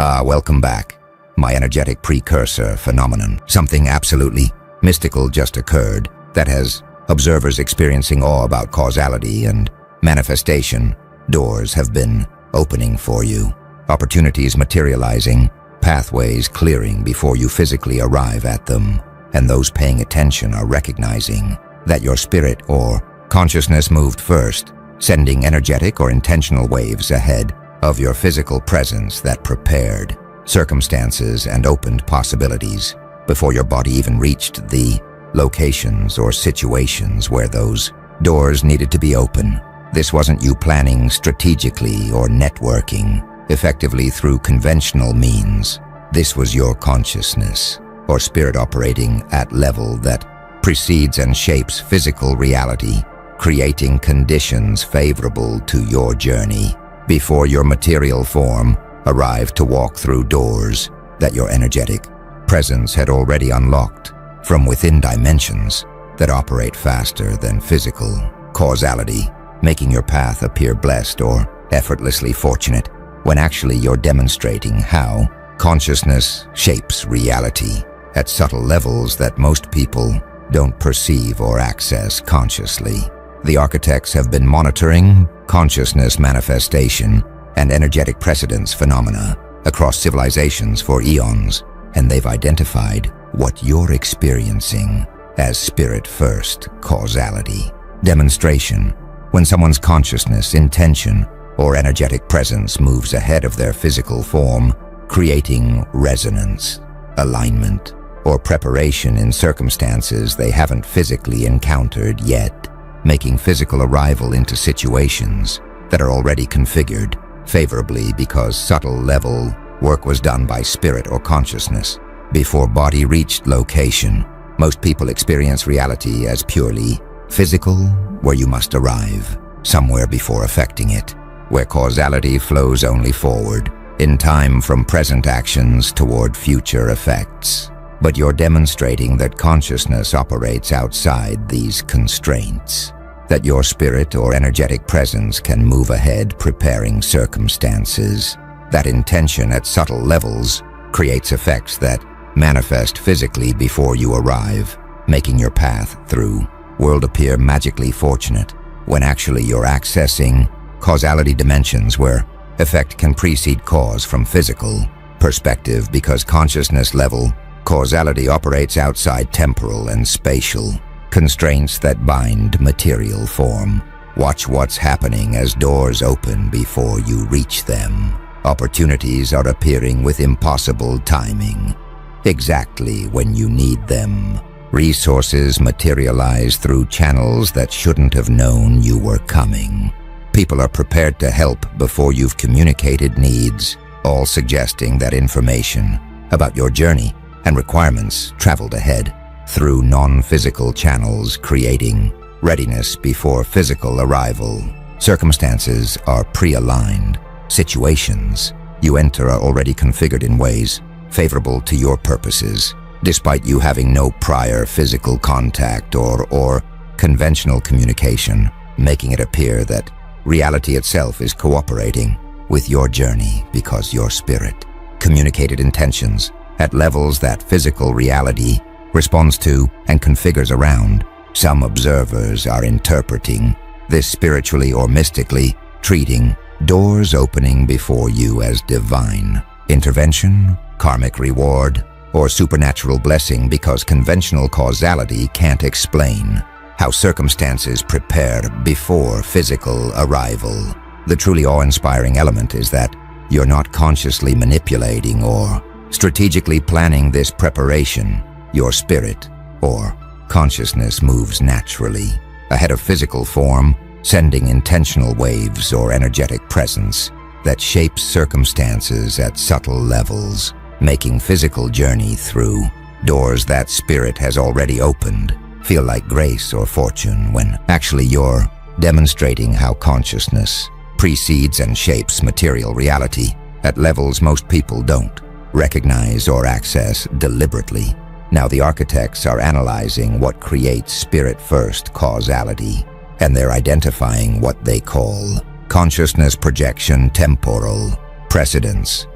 Welcome back. My energetic precursor phenomenon, something absolutely mystical just occurred that has observers experiencing awe about causality and manifestation. Doors have been opening for you, opportunities materializing, pathways clearing before you physically arrive at them, and those paying attention are recognizing that your spirit or consciousness moved first, sending energetic or intentional waves ahead of your physical presence that prepared circumstances and opened possibilities before your body even reached the locations or situations where those doors needed to be open. This wasn't you planning strategically or networking effectively through conventional means. This was your consciousness or spirit operating at level that precedes and shapes physical reality, creating conditions favorable to your journey before your material form arrived to walk through doors that your energetic presence had already unlocked from within dimensions that operate faster than physical causality, making your path appear blessed or effortlessly fortunate when actually you're demonstrating how consciousness shapes reality at subtle levels that most people don't perceive or access consciously. The architects have been monitoring consciousness manifestation and energetic precedence phenomena across civilizations for eons, and they've identified what you're experiencing as spirit-first causality. Demonstration: when someone's consciousness, intention, or energetic presence moves ahead of their physical form, creating resonance, alignment, or preparation in circumstances they haven't physically encountered yet, making physical arrival into situations that are already configured favorably because subtle level work was done by spirit or consciousness before body reached location. Most people experience reality as purely physical, where you must arrive somewhere before affecting it, where causality flows only forward in time from present actions toward future effects. But you're demonstrating that consciousness operates outside these constraints, that your spirit or energetic presence can move ahead preparing circumstances, that intention at subtle levels creates effects that manifest physically before you arrive, making your path through world appear magically fortunate when actually you're accessing causality dimensions where effect can precede cause from physical perspective because consciousness level causality operates outside temporal and spatial constraints that bind material form. Watch what's happening as doors open before you reach them. Opportunities are appearing with impossible timing, exactly when you need them. Resources materialize through channels that shouldn't have known you were coming. People are prepared to help before you've communicated needs, all suggesting that information about your journey and requirements traveled ahead through non-physical channels, creating readiness before physical arrival. Circumstances are pre-aligned. Situations you enter are already configured in ways favorable to your purposes, despite you having no prior physical contact or conventional communication, making it appear that reality itself is cooperating with your journey because your spirit communicated intentions at levels that physical reality responds to and configures around. Some observers are interpreting this spiritually or mystically, treating doors opening before you as divine intervention, karmic reward, or supernatural blessing because conventional causality can't explain how circumstances prepare before physical arrival. The truly awe-inspiring element is that you're not consciously manipulating or strategically planning this preparation. Your spirit or consciousness moves naturally ahead of physical form, sending intentional waves or energetic presence that shapes circumstances at subtle levels, making physical journey through doors that spirit has already opened feel like grace or fortune when actually you're demonstrating how consciousness precedes and shapes material reality at levels most people don't recognize or access deliberately. Now the architects are analyzing what creates spirit-first causality, and they're identifying what they call consciousness projection temporal precedence,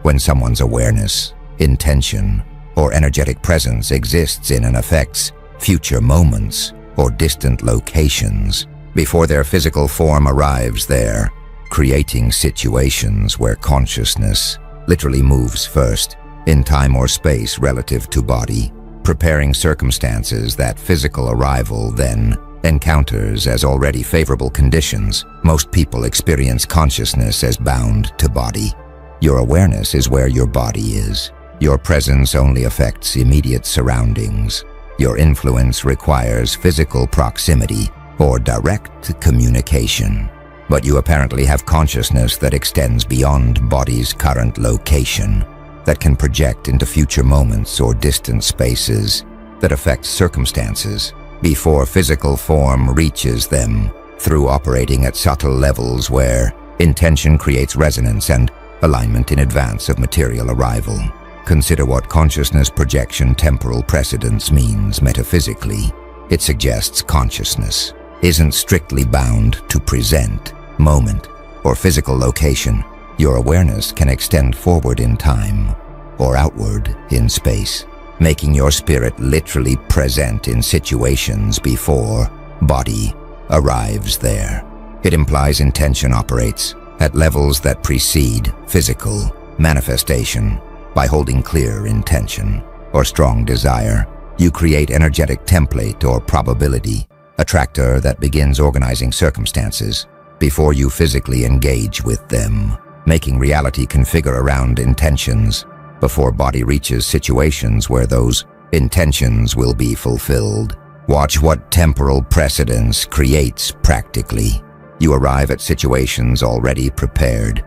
when someone's awareness, intention, or energetic presence exists in and affects future moments or distant locations before their physical form arrives there, creating situations where consciousness literally moves first in time or space relative to body, preparing circumstances that physical arrival then encounters as already favorable conditions. Most people experience consciousness as bound to body. Your awareness is where your body is. Your presence only affects immediate surroundings. Your influence requires physical proximity or direct communication. But you apparently have consciousness that extends beyond body's current location, that can project into future moments or distant spaces, that affect circumstances before physical form reaches them, through operating at subtle levels where intention creates resonance and alignment in advance of material arrival. Consider what consciousness projection temporal precedence means metaphysically. It suggests consciousness isn't strictly bound to present, moment, or physical location. Your awareness can extend forward in time or outward in space, making your spirit literally present in situations before body arrives there. It implies intention operates at levels that precede physical manifestation. By holding clear intention or strong desire, you create energetic template or probability, a tractor that begins organizing circumstances before you physically engage with them, making reality configure around intentions before body reaches situations where those intentions will be fulfilled. Watch what temporal precedence creates practically. You arrive at situations already prepared.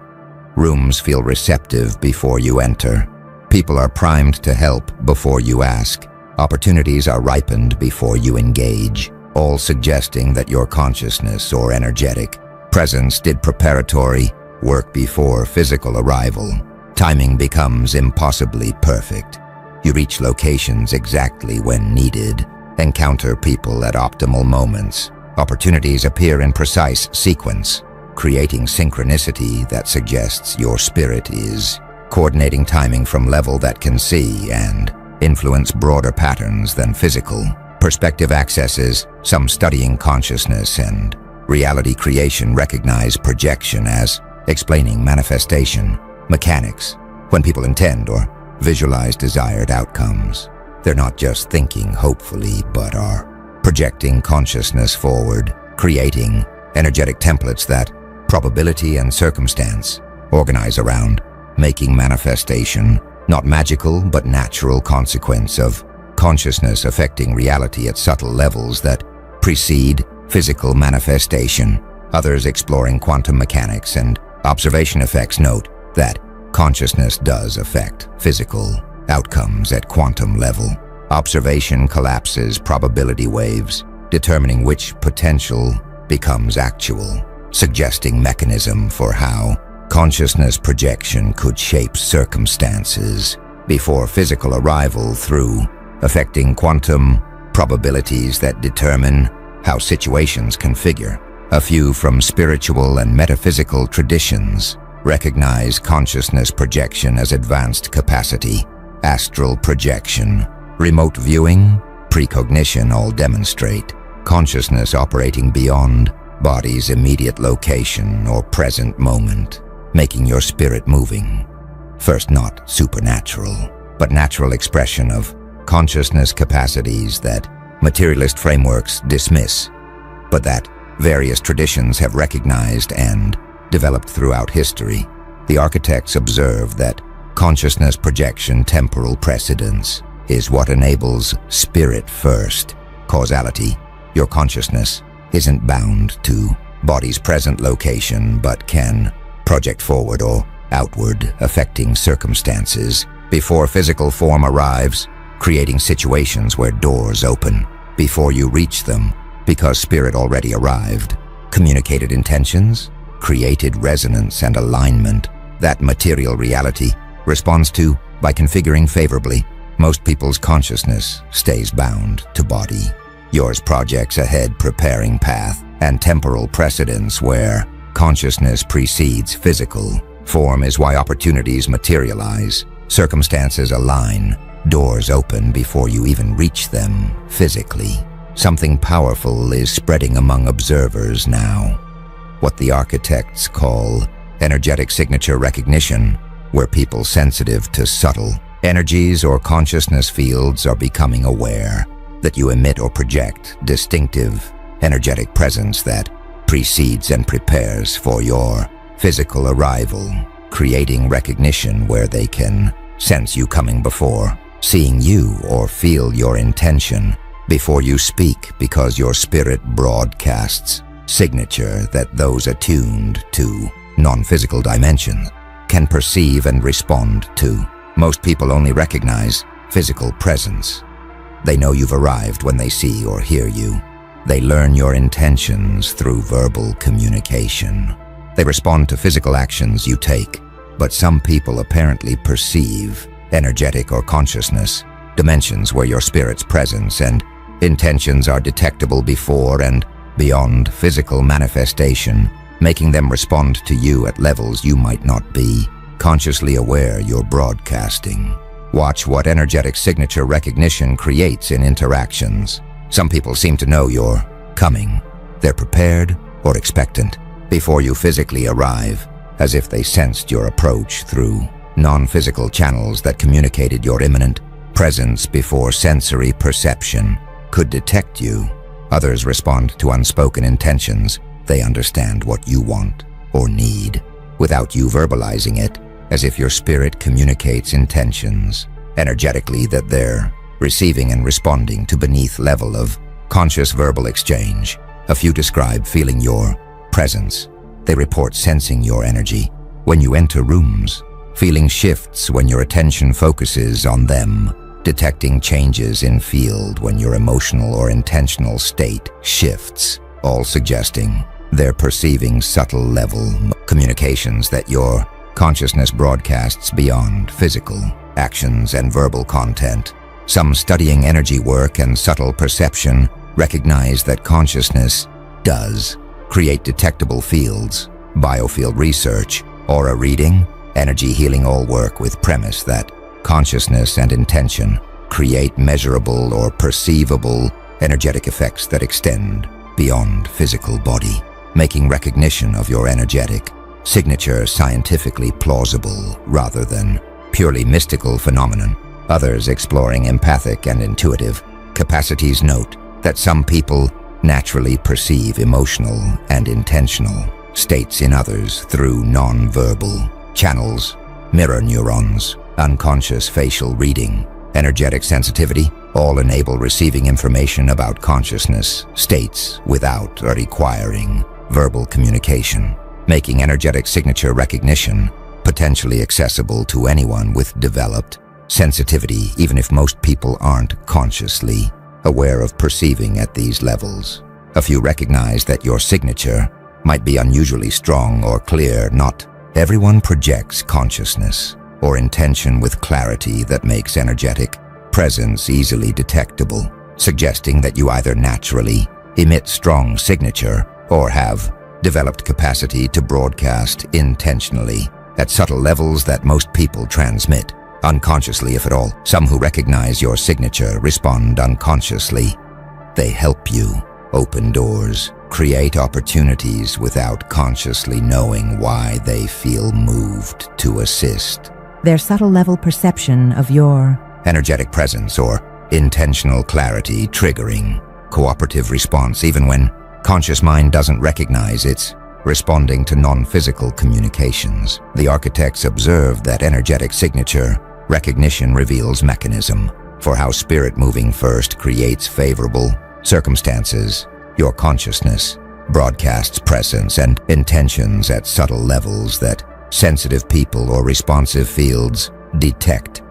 Rooms feel receptive before you enter. People are primed to help before you ask. Opportunities are ripened before you engage, all suggesting that your consciousness or energetic presence did preparatory work before physical arrival. Timing becomes impossibly perfect. You reach locations exactly when needed, encounter people at optimal moments. Opportunities appear in precise sequence, creating synchronicity that suggests your spirit is coordinating timing from level that can see and influence broader patterns than physical. Perspective accesses, some studying consciousness and reality creation recognize projection as explaining manifestation mechanics. When people intend or visualize desired outcomes, they're not just thinking hopefully, but are projecting consciousness forward, creating energetic templates that probability and circumstance organize around, making manifestation not magical but natural consequence of consciousness affecting reality at subtle levels that precede physical manifestation. Others exploring quantum mechanics and observation effects note that consciousness does affect physical outcomes at quantum level. Observation collapses probability waves, determining which potential becomes actual, suggesting mechanism for how consciousness projection could shape circumstances before physical arrival through affecting quantum probabilities that determine how situations configure. A few from spiritual and metaphysical traditions recognize consciousness projection as advanced capacity, astral projection, remote viewing, precognition all demonstrate consciousness operating beyond body's immediate location or present moment, making your spirit moving. First, not supernatural, but natural expression of consciousness capacities that materialist frameworks dismiss, but that various traditions have recognized and developed throughout history. The architects observe that consciousness projection temporal precedence is what enables spirit first causality. Your consciousness isn't bound to body's present location, but can project forward or outward, affecting circumstances before physical form arrives, creating situations where doors open before you reach them because spirit already arrived. Communicated intentions, created resonance and alignment that material reality responds to by configuring favorably. Most people's consciousness stays bound to body. Yours projects ahead, preparing path and temporal precedence where consciousness precedes physical Form is why opportunities materialize, circumstances align, doors open before you even reach them physically. Something powerful is spreading among observers now. What the architects call energetic signature recognition, where people sensitive to subtle energies or consciousness fields are becoming aware that you emit or project distinctive energetic presence that precedes and prepares for your physical arrival, creating recognition where they can sense you coming before seeing you or feel your intention before you speak, because your spirit broadcasts signature that those attuned to non-physical dimensions can perceive and respond to. Most people only recognize physical presence. They know you've arrived when they see or hear you. They learn your intentions through verbal communication. They respond to physical actions you take, but some people apparently perceive energetic or consciousness dimensions where your spirit's presence and intentions are detectable before and beyond physical manifestation, making them respond to you at levels you might not be consciously aware you're broadcasting. Watch what energetic signature recognition creates in interactions. Some people seem to know you're coming. They're prepared or expectant before you physically arrive, as if they sensed your approach through non-physical channels that communicated your imminent presence before sensory perception could detect you. Others respond to unspoken intentions. They understand what you want or need without you verbalizing it, as if your spirit communicates intentions energetically that they're receiving and responding to beneath level of conscious verbal exchange. A few describe feeling your presence. They report sensing your energy when you enter rooms, feeling shifts when your attention focuses on them, detecting changes in field when your emotional or intentional state shifts, all suggesting they're perceiving subtle level communications that your consciousness broadcasts beyond physical actions and verbal content. Some studying energy work and subtle perception recognize that consciousness does create detectable fields. Biofield research, aura reading, energy healing all work with premise that consciousness and intention create measurable or perceivable energetic effects that extend beyond physical body, making recognition of your energetic signature scientifically plausible rather than purely mystical phenomenon. Others exploring empathic and intuitive capacities note that some people naturally perceive emotional and intentional states in others through non-verbal channels, mirror neurons, unconscious facial reading, energetic sensitivity, all enable receiving information about consciousness states without or requiring verbal communication, making energetic signature recognition potentially accessible to anyone with developed sensitivity, even if most people aren't consciously aware of perceiving at these levels. A few recognize that your signature might be unusually strong or clear. Not everyone projects consciousness or intention with clarity that makes energetic presence easily detectable, suggesting that you either naturally emit strong signature or have developed capacity to broadcast intentionally at subtle levels that most people transmit unconsciously, if at all. Some who recognize your signature respond unconsciously. They help you open doors, create opportunities without consciously knowing why they feel moved to assist. Their subtle level perception of your energetic presence or intentional clarity triggering cooperative response even when conscious mind doesn't recognize it's responding to non-physical communications. The architects observed that energetic signature recognition reveals mechanism for how spirit moving first creates favorable circumstances. Your consciousness broadcasts presence and intentions at subtle levels that sensitive people or responsive fields detect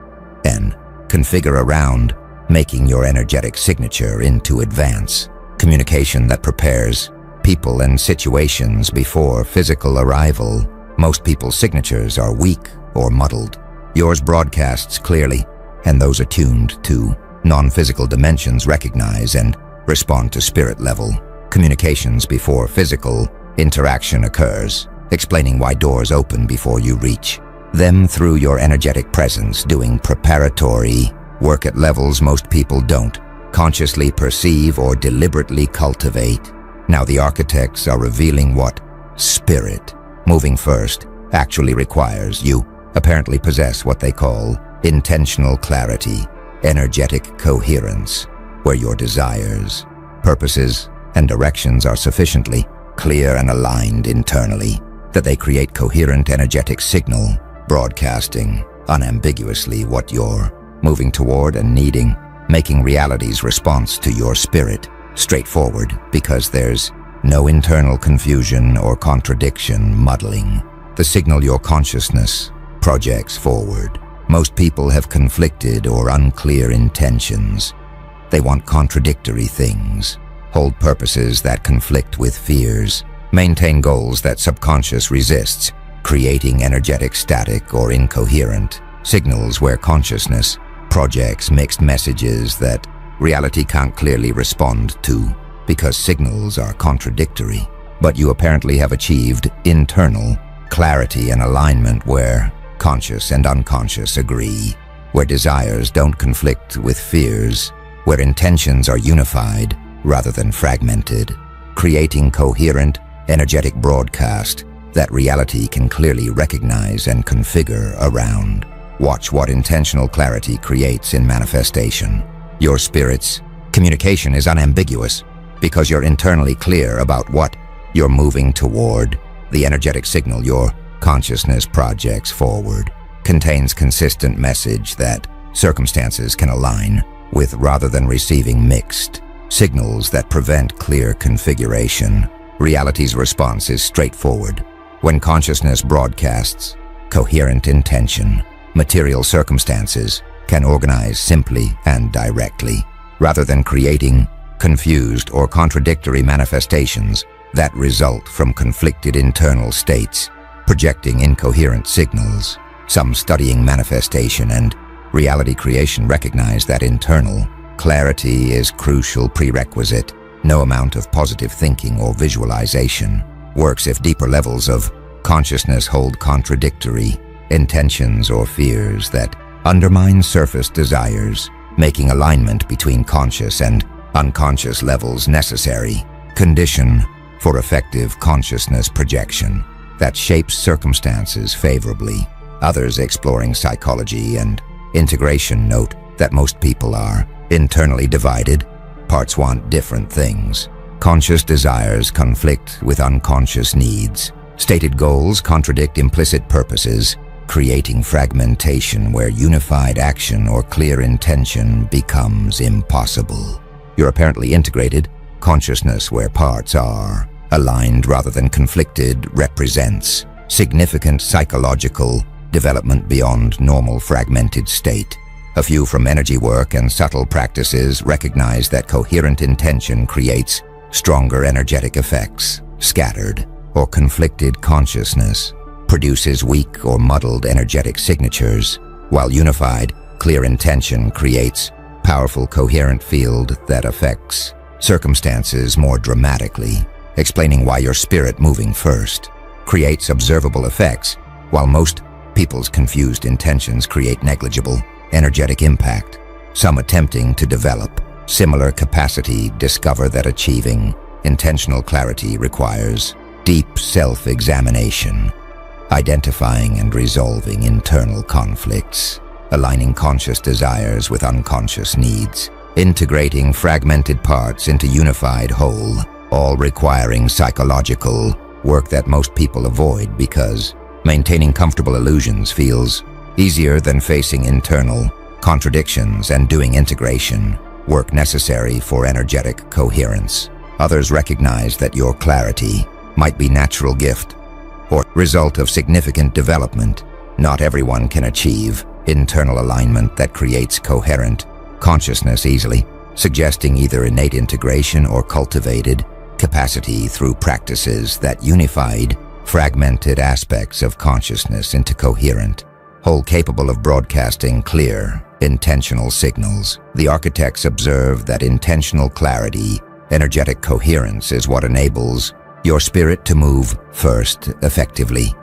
and configure around, making your energetic signature into advance communication that prepares people and situations before physical arrival. Most people's signatures are weak or muddled. Yours broadcasts clearly, and those attuned to non-physical dimensions recognize and respond to spirit level communications before physical interaction occurs. explaining why doors open before you reach them through your energetic presence, doing preparatory work at levels most people don't consciously perceive or deliberately cultivate. Now the architects are revealing what spirit, moving first, actually requires. You apparently possess what they call intentional clarity, energetic coherence, where your desires, purposes, and directions are sufficiently clear and aligned internally that they create coherent energetic signal, broadcasting unambiguously what you're moving toward and needing, making reality's response to your spirit straightforward because there's no internal confusion or contradiction muddling the signal your consciousness projects forward. Most people have conflicted or unclear intentions. They want contradictory things, hold purposes that conflict with fears, maintain goals that subconscious resists, creating energetic static or incoherent signals where consciousness projects mixed messages that reality can't clearly respond to because signals are contradictory. But you apparently have achieved internal clarity and alignment where conscious and unconscious agree, where desires don't conflict with fears, where intentions are unified rather than fragmented, creating coherent, energetic broadcast that reality can clearly recognize and configure around. Watch what intentional clarity creates in manifestation. Your spirit's communication is unambiguous because you're internally clear about what you're moving toward. The energetic signal your consciousness projects forward contains consistent message that circumstances can align with rather than receiving mixed signals that prevent clear configuration. Reality's response is straightforward. When consciousness broadcasts coherent intention, material circumstances can organize simply and directly, rather than creating confused or contradictory manifestations that result from conflicted internal states, projecting incoherent signals. Some studying manifestation and reality creation recognize that internal clarity is crucial prerequisite. No amount of positive thinking or visualization works if deeper levels of consciousness hold contradictory intentions or fears that undermine surface desires, making alignment between conscious and unconscious levels necessary condition for effective consciousness projection that shapes circumstances favorably. Others exploring psychology and integration note that most people are internally divided. Parts want different things. Conscious desires conflict with unconscious needs. Stated goals contradict implicit purposes, creating fragmentation where unified action or clear intention becomes impossible. You're apparently integrated. Consciousness where parts are aligned rather than conflicted represents significant psychological development beyond normal fragmented state. A few from energy work and subtle practices recognize that coherent intention creates stronger energetic effects. Scattered or conflicted consciousness produces weak or muddled energetic signatures, while unified, clear intention creates powerful coherent field that affects circumstances more dramatically, explaining why your spirit moving first creates observable effects, while most people's confused intentions create negligible energetic impact. Some attempting to develop similar capacity discover that achieving intentional clarity requires deep self-examination, identifying and resolving internal conflicts, aligning conscious desires with unconscious needs, integrating fragmented parts into unified whole, all requiring psychological work that most people avoid because maintaining comfortable illusions feels easier than facing internal contradictions and doing integration work necessary for energetic coherence. Others recognize that your clarity might be natural gift or result of significant development. Not everyone can achieve internal alignment that creates coherent consciousness easily, suggesting either innate integration or cultivated capacity through practices that unified fragmented aspects of consciousness into coherent whole capable of broadcasting clear, intentional signals. The architects observe that intentional clarity, energetic coherence is what enables your spirit to move first effectively,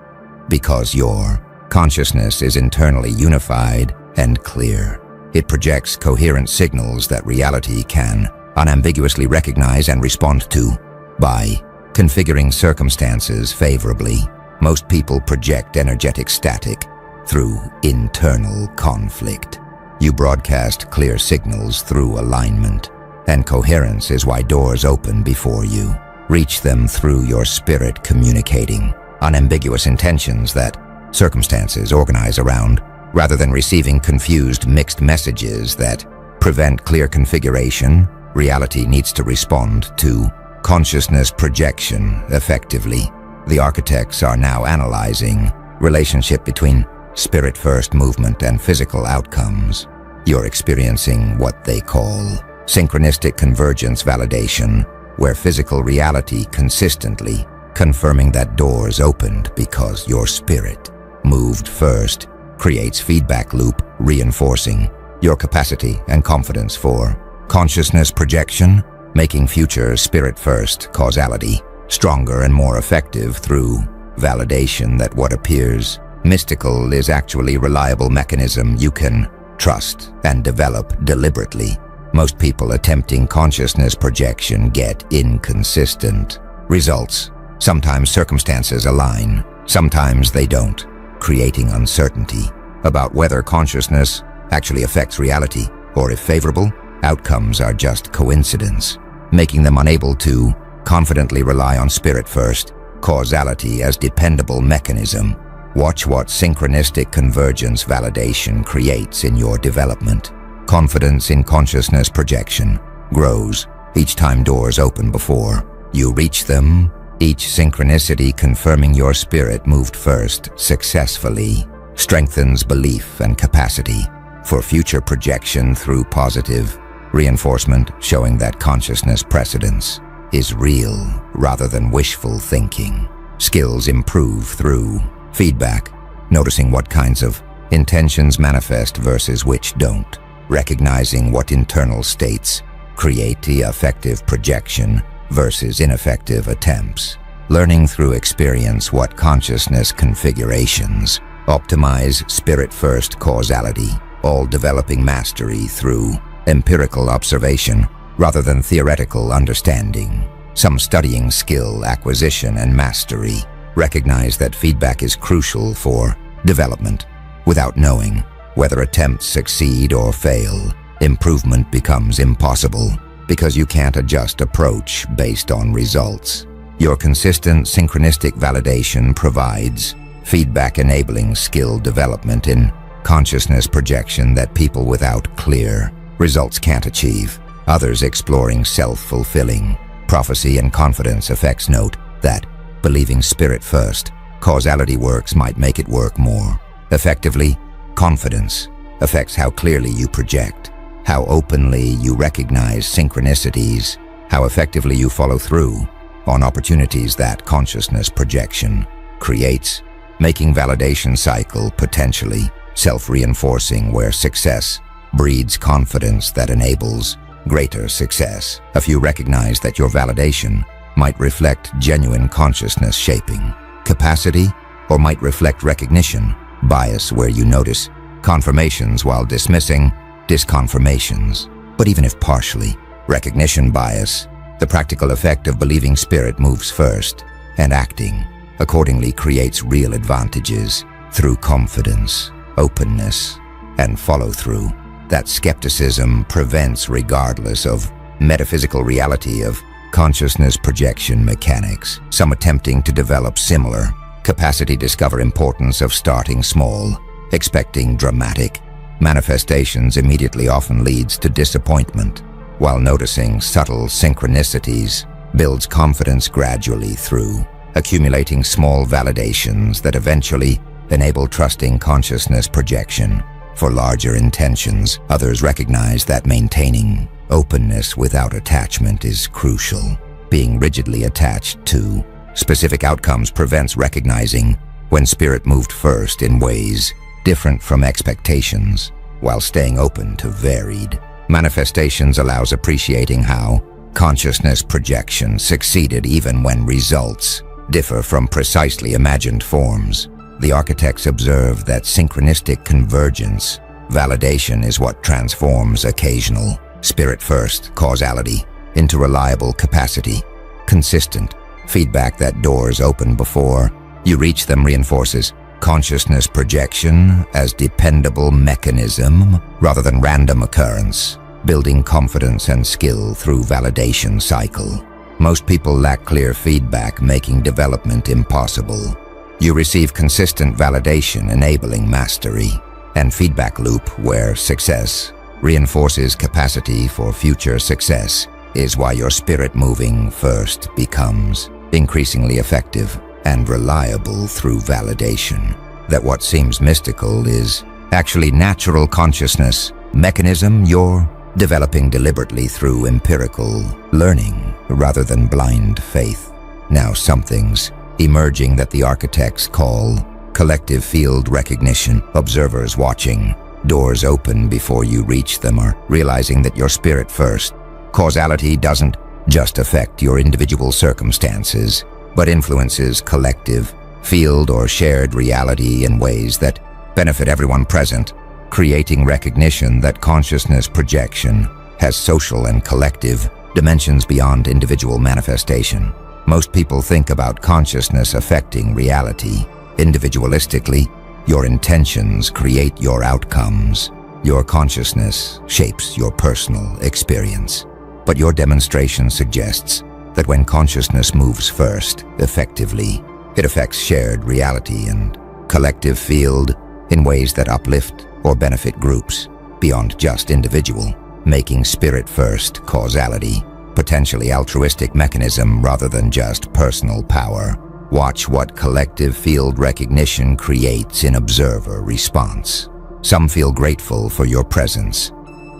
because your consciousness is internally unified and clear. It projects coherent signals that reality can unambiguously recognize and respond to. By configuring circumstances favorably, most people project energetic static through internal conflict. You broadcast clear signals through alignment, and coherence is why doors open before you. Reach them through your spirit, communicating unambiguous intentions that circumstances organize around, rather than receiving confused, mixed messages that prevent clear configuration. Reality needs to respond to consciousness projection effectively. The architects are now analyzing relationship between spirit-first movement and physical outcomes. You're experiencing what they call synchronistic convergence validation, where physical reality consistently confirming that doors opened because your spirit moved first creates feedback loop, reinforcing your capacity and confidence for consciousness projection, making future spirit-first causality stronger and more effective through validation that what appears mystical is actually a reliable mechanism you can trust and develop deliberately. Most people attempting consciousness projection get inconsistent results. Sometimes circumstances align, sometimes they don't, creating uncertainty about whether consciousness actually affects reality, or if favorable outcomes are just coincidence, making them unable to confidently rely on spirit-first causality as dependable mechanism. Watch what synchronistic convergence validation creates in your development. Confidence in consciousness projection grows each time doors open before you reach them, each synchronicity confirming your spirit moved first successfully strengthens belief and capacity for future projection through positive reinforcement, showing that consciousness precedence is real rather than wishful thinking. Skills improve through feedback, noticing what kinds of intentions manifest versus which don't, recognizing what internal states create the effective projection versus ineffective attempts, learning through experience what consciousness configurations optimize spirit-first causality, all developing mastery through empirical observation rather than theoretical understanding. Some studying skill acquisition and mastery recognize that feedback is crucial for development. Without knowing whether attempts succeed or fail, improvement becomes impossible because you can't adjust approach based on results. Your consistent synchronistic validation provides feedback enabling skill development in consciousness projection that people without clear results can't achieve. Others exploring self-fulfilling prophecy and confidence effects note that believing spirit-first causality works might make it work more effectively. Confidence affects how clearly you project, how openly you recognize synchronicities, how effectively you follow through on opportunities that consciousness projection creates, making validation cycle potentially self-reinforcing, where success breeds confidence that enables greater success. A few recognize that your validation might reflect genuine consciousness shaping capacity, or might reflect recognition bias, where you notice confirmations while dismissing disconfirmations. But even if partially, recognition bias, the practical effect of believing spirit moves first and acting accordingly creates real advantages through confidence, openness, and follow-through that skepticism prevents, regardless of metaphysical reality of consciousness projection mechanics. Some attempting to develop similar capacity discover importance of starting small, expecting dramatic manifestations immediately often leads to disappointment, while noticing subtle synchronicities builds confidence gradually through accumulating small validations that eventually enable trusting consciousness projection for larger intentions. Others recognize that maintaining openness without attachment is crucial. Being rigidly attached to specific outcomes prevents recognizing when spirit moved first in ways different from expectations, while staying open to varied manifestations allows appreciating how consciousness projection succeeded even when results differ from precisely imagined forms. The architects observe that synchronistic convergence, validation, is what transforms occasional, spirit-first causality into reliable capacity. Consistent feedback that doors open before you reach them reinforces consciousness projection as dependable mechanism rather than random occurrence, building confidence and skill through validation cycle. Most people lack clear feedback, making development impossible. You receive consistent validation, enabling mastery, and feedback loop where success reinforces capacity for future success is why your spirit moving first becomes increasingly effective and reliable through validation. That what seems mystical is actually natural consciousness mechanism you're developing deliberately through empirical learning rather than blind faith. Now something's emerging that the architects call collective field recognition. Observers watching doors open before you reach them are realizing that your spirit first causality doesn't just affect your individual circumstances, but influences collective field or shared reality in ways that benefit everyone present, creating recognition that consciousness projection has social and collective dimensions beyond individual manifestation. Most people think about consciousness affecting reality individualistically. Your intentions create your outcomes. Your consciousness shapes your personal experience. But your demonstration suggests that when consciousness moves first, effectively, it affects shared reality and collective field in ways that uplift or benefit groups beyond just individual, making spirit-first causality potentially altruistic mechanism rather than just personal power. Watch what collective field recognition creates in observer response. Some feel grateful for your presence,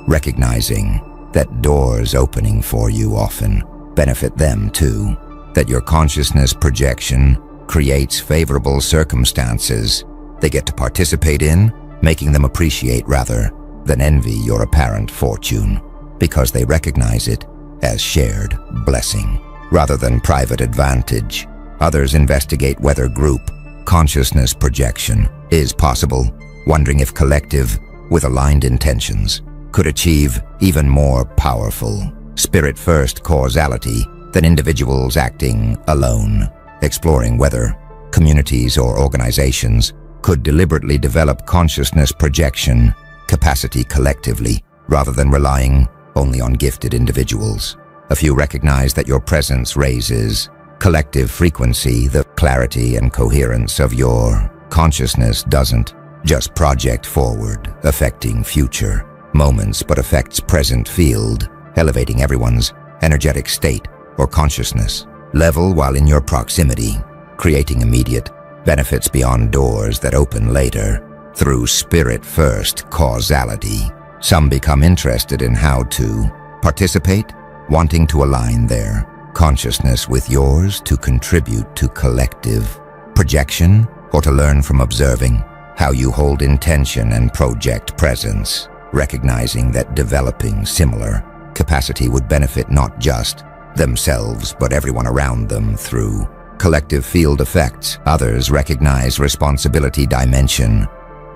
recognizing that doors opening for you often benefit them too, that your consciousness projection creates favorable circumstances they get to participate in, making them appreciate rather than envy your apparent fortune, because they recognize it as shared blessing rather than private advantage. Others investigate whether group consciousness projection is possible, wondering if collective with aligned intentions could achieve even more powerful spirit-first causality than individuals acting alone, exploring whether communities or organizations could deliberately develop consciousness projection capacity collectively rather than relying only on gifted individuals. A few recognize that your presence raises collective frequency. The clarity and coherence of your consciousness doesn't just project forward, affecting future moments, but affects present field, elevating everyone's energetic state or consciousness level while in your proximity, creating immediate benefits beyond doors that open later. Through spirit-first causality, some become interested in how to participate, wanting to align their consciousness with yours to contribute to collective projection or to learn from observing how you hold intention and project presence, recognizing that developing similar capacity would benefit not just themselves but everyone around them through collective field effects. Others recognize responsibility dimension.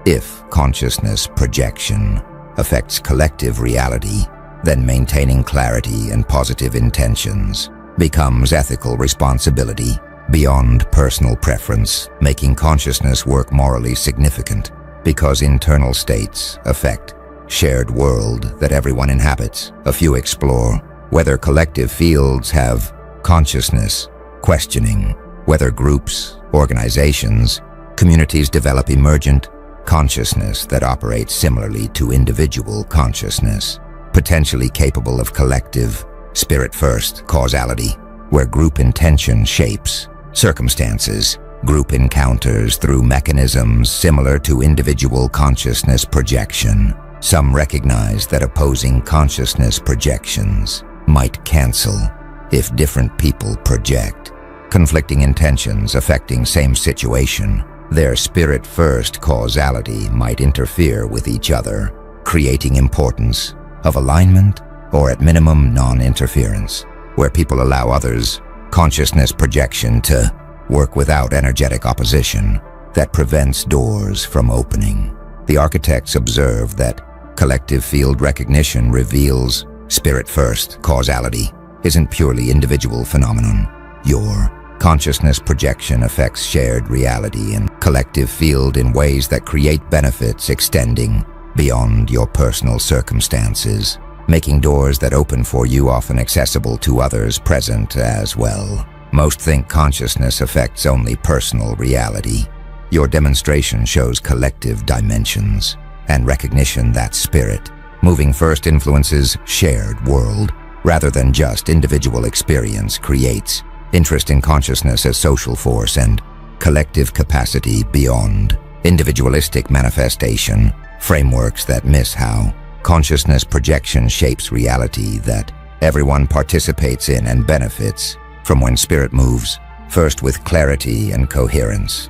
If consciousness projection affects collective reality, then maintaining clarity and positive intentions becomes ethical responsibility beyond personal preference, making consciousness work morally significant because internal states affect shared world that everyone inhabits. A few explore whether collective fields have consciousness, questioning whether groups, organizations, communities develop emergent consciousness that operates similarly to individual consciousness, potentially capable of collective spirit-first causality, where group intention shapes circumstances. Group encounters through mechanisms similar to individual consciousness projection. Some recognize that opposing consciousness projections might cancel if different people project conflicting intentions affecting same situation. Their spirit-first causality might interfere with each other, creating importance of alignment or at minimum non-interference, where people allow others' consciousness projection to work without energetic opposition that prevents doors from opening. The architects observe that collective field recognition reveals spirit-first causality isn't purely individual phenomenon. Your consciousness projection affects shared reality and collective field in ways that create benefits extending beyond your personal circumstances, making doors that open for you often accessible to others present as well. Most think consciousness affects only personal reality. Your demonstration shows collective dimensions and recognition that spirit moving first influences shared world rather than just individual experience, creates interest in consciousness as social force and collective capacity beyond individualistic manifestation, frameworks that miss how consciousness projection shapes reality that everyone participates in and benefits from when spirit moves, first with clarity and coherence,